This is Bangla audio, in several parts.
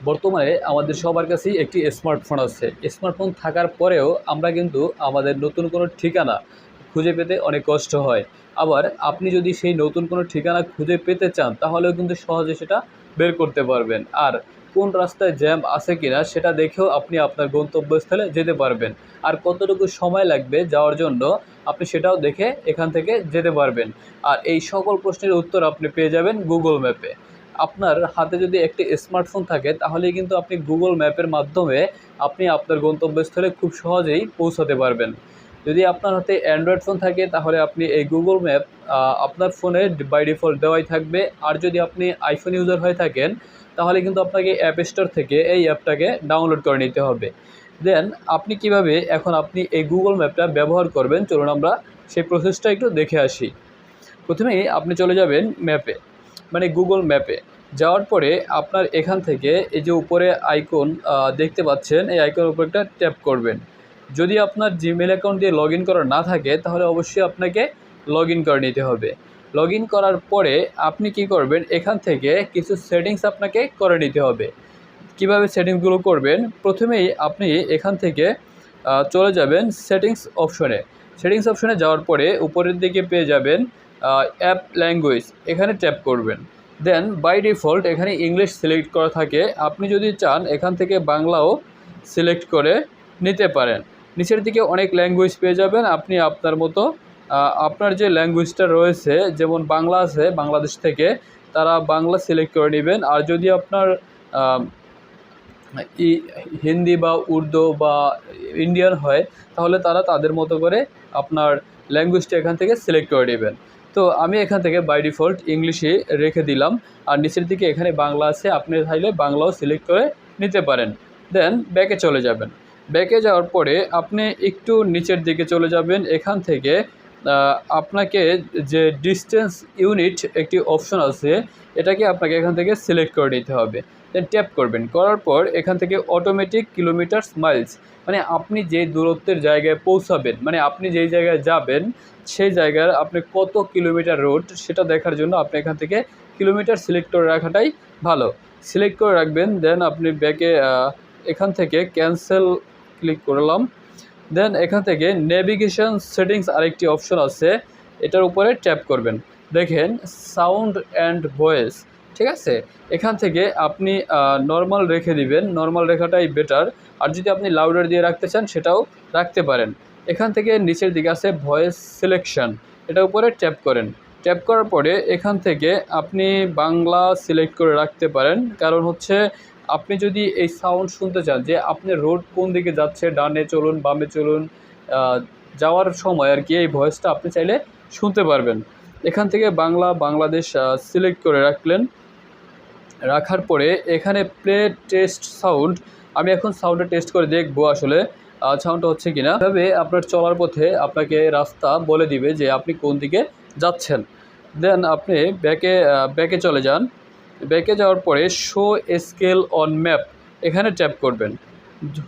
বর্তমানে আমাদের সবার কাছেই একটি স্মার্টফোন আছে। স্মার্টফোন থাকার পরেও আমরা কিন্তু আমাদের নতুন কোনো ঠিকানা খুঁজে পেতে অনেক কষ্ট হয়। আবার আপনি যদি সেই নতুন কোনো ঠিকানা খুঁজে পেতে চান তাহলেও কিন্তু সহজে সেটা বের করতে পারবেন। আর কোন রাস্তায় জ্যাম আছে কিনা সেটা দেখেও আপনি আপনার গন্তব্যস্থলে যেতে পারবেন। আর কতটুকু সময় লাগবে যাওয়ার জন্য আপনি সেটাও দেখে এখান থেকে যেতে পারবেন। আর এই সকল প্রশ্নের উত্তর আপনি পেয়ে যাবেন গুগল ম্যাপে। আপনার হাতে যদি একটি স্মার্টফোন থাকে তাহলেই কিন্তু আপনি গুগল ম্যাপের মাধ্যমে আপনি আপনার গন্তব্যস্থলে খুব সহজেই পৌঁছাতে পারবেন। যদি আপনার হাতে অ্যান্ড্রয়েড ফোন থাকে তাহলে আপনি এই গুগল ম্যাপ আপনার ফোনে বাই ডিফল্ট দেওয়াই থাকবে। আর যদি আপনি আইফোন ইউজার হয়ে থাকেন তাহলে কিন্তু আপনাকে অ্যাপ স্টোর থেকে এই অ্যাপটাকে ডাউনলোড করে নিতে হবে। দেন আপনি কিভাবে এখন আপনি এই গুগল ম্যাপটা ব্যবহার করবেন চলুন আমরা সেই প্রসেসটা একটু দেখে আসি। প্রথমেই আপনি চলে যাবেন ম্যাপে, মানে গুগল ম্যাপে যাওয়ার পরে আপনার এখান থেকে এই যে উপরে আইকন দেখতে পাচ্ছেন, এই আইকনের উপর একটা ট্যাপ করবেন। যদি আপনার জিমেল অ্যাকাউন্ট দিয়ে লগ ইন করা না থাকে তাহলে অবশ্যই আপনাকে লগ ইন করে নিতে হবে। লগ ইন করার পরে আপনি কি করবেন, এখান থেকে কিছু সেটিংস আপনাকে করে নিতে হবে। কিভাবে সেটিংসগুলো করবেন, প্রথমেই আপনি এখান থেকে চলে যাবেন সেটিংস অপশনে। সেটিংস অপশনে যাওয়ার পরে উপরের দিকে পেয়ে যাবেন অ্যাপ ল্যাঙ্গুয়েজ, এখানে ট্যাপ করবেন। দেন বাই ডিফল্ট এখানে ইংলিশ সিলেক্ট করা থাকে, আপনি যদি চান এখান থেকে বাংলাও সিলেক্ট করে নিতে পারেন। নিচের দিকে অনেক ল্যাঙ্গুয়েজ পেয়ে যাবেন, আপনি আপনার মতো আপনার যে ল্যাঙ্গুয়েজটা রয়েছে, যেমন বাংলা আছে বাংলাদেশ থেকে, তারা বাংলা সিলেক্ট করে নেবেন। আর যদি আপনার হিন্দি বা উর্দু বা ইন্ডিয়ান হয় তাহলে তারা তাদের মতো করে আপনার ল্যাঙ্গুয়েজটা এখান থেকে সিলেক্ট করে নেবেন। তো আমি এখান থেকে বাই ডিফল্ট ইংলিশে রেখে দিলাম। আর নিচের দিকে এখানে বাংলা আছে, আপনি চাইলে বাংলাও সিলেক্ট করে নিতে পারেন। দেন ব্যাকে চলে যাবেন। ব্যাকে যাওয়ার পরে আপনি একটু নিচের দিকে চলে যাবেন। এখান থেকে আপনাকে যে ডিস্টেন্স ইউনিট একটি অপশন আছে, এটাকে আপনাকে এখান থেকে সিলেক্ট করে নিতে হবে। দেন ট্যাপ করবেন, করার পর এখান থেকে অটোমেটিক কিলোমিটারস মাইলস, মানে আপনি যে দূরত্বের জায়গায় পৌঁছাবেন, মানে আপনি যেই জায়গায় যাবেন সেই জায়গার আপনি কত কিলোমিটার রোড সেটা দেখার জন্য আপনি এখান থেকে কিলোমিটার সিলেক্ট করে রাখাটাই ভালো। সিলেক্ট করে রাখবেন। দেন আপনি ব্যাকে এখান থেকে ক্যান্সেল ক্লিক করলাম। দেন এখান থেকে নেভিগেশন সেটিংস আরেকটি অপশন আছে, এটার উপরে ট্যাপ করবেন। দেখেন সাউন্ড অ্যান্ড ভয়েস, ঠিক আছে। এখান থেকে আপনি নর্মাল রেখে দিবেন, নর্মাল রেখাটাই বেটার। আর যদি আপনি লাউডার দিয়ে রাখতে চান সেটাও রাখতে পারেন। এখান থেকে নিচের দিকে আছে ভয়েস সিলেকশন, এটার উপরে ট্যাপ করেন। ট্যাপ করার পরে এখান থেকে আপনি বাংলা সিলেক্ট করে রাখতে পারেন, কারণ হচ্ছে আপনি যদি এই সাউন্ড শুনতে চান যে আপনি রোড কোন দিকে যাচ্ছে, ডানে চলুন বামে চলুন, যাওয়ার সময় আর কি এই ভয়েসটা আপনি চাইলে শুনতে পারবেন। এখান থেকে বাংলা বাংলাদেশ সিলেক্ট করে রাখলেন। রাখার পরে এখানে প্লে টেস্ট সাউন্ড, আমি এখন সাউন্ডটা টেস্ট করে দেখবো আসলে সাউন্ডটা হচ্ছে কিনা। তবে আপনার চলার পথে আপনাকে রাস্তা বলে দিবে যে আপনি কোন দিকে যাচ্ছেন। দেন আপনি ব্যাকে চলে যান। ব্যাকে যাওয়ার পরে শো স্কেল অন ম্যাপ, এখানে ট্যাপ করবেন।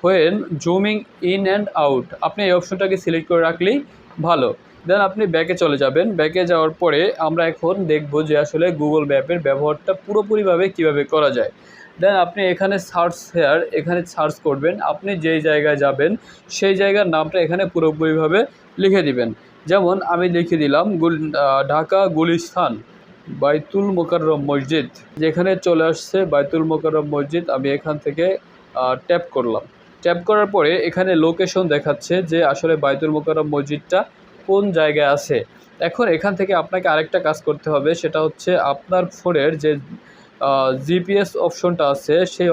When zooming in and out, আপনি এই অপশনটাকে সিলেক্ট করে রাখলেই ভালো। দেন আপনি ব্যাকে চলে যাবেন। ব্যাকে যাওয়ার পরে আমরা এখন দেখব যে আসলে গুগল ম্যাপের ব্যবহারটা পুরোপুরিভাবে কিভাবে করা যায়। দেন আপনি এখানে সার্চ হেয়ার, এখানে সার্চ করবেন, আপনি যেই জায়গায় যাবেন সেই জায়গার নামটা এখানে পুরোপুরিভাবে লিখে দিবেন। যেমন আমি লিখে দিলাম ঢাকা গুলিস্তান বাইতুল মোকাররম মসজিদ, যেখানে চলে আসছে বাইতুল মোকাররম মসজিদ। আমি এখান থেকে ট্যাপ করলাম। ট্যাপ করার পরে এখানে লোকেশন দেখাচ্ছে যে আসলে বাইতুল মোকাররম মসজিদটা কোন জায়গায় আছে। এখন এখান থেকে আপনাকে আরেকটা কাজ করতে হবে, সেটা হচ্ছে আপনার ফোনের যে জিপিএস অপশনটা আছে সেই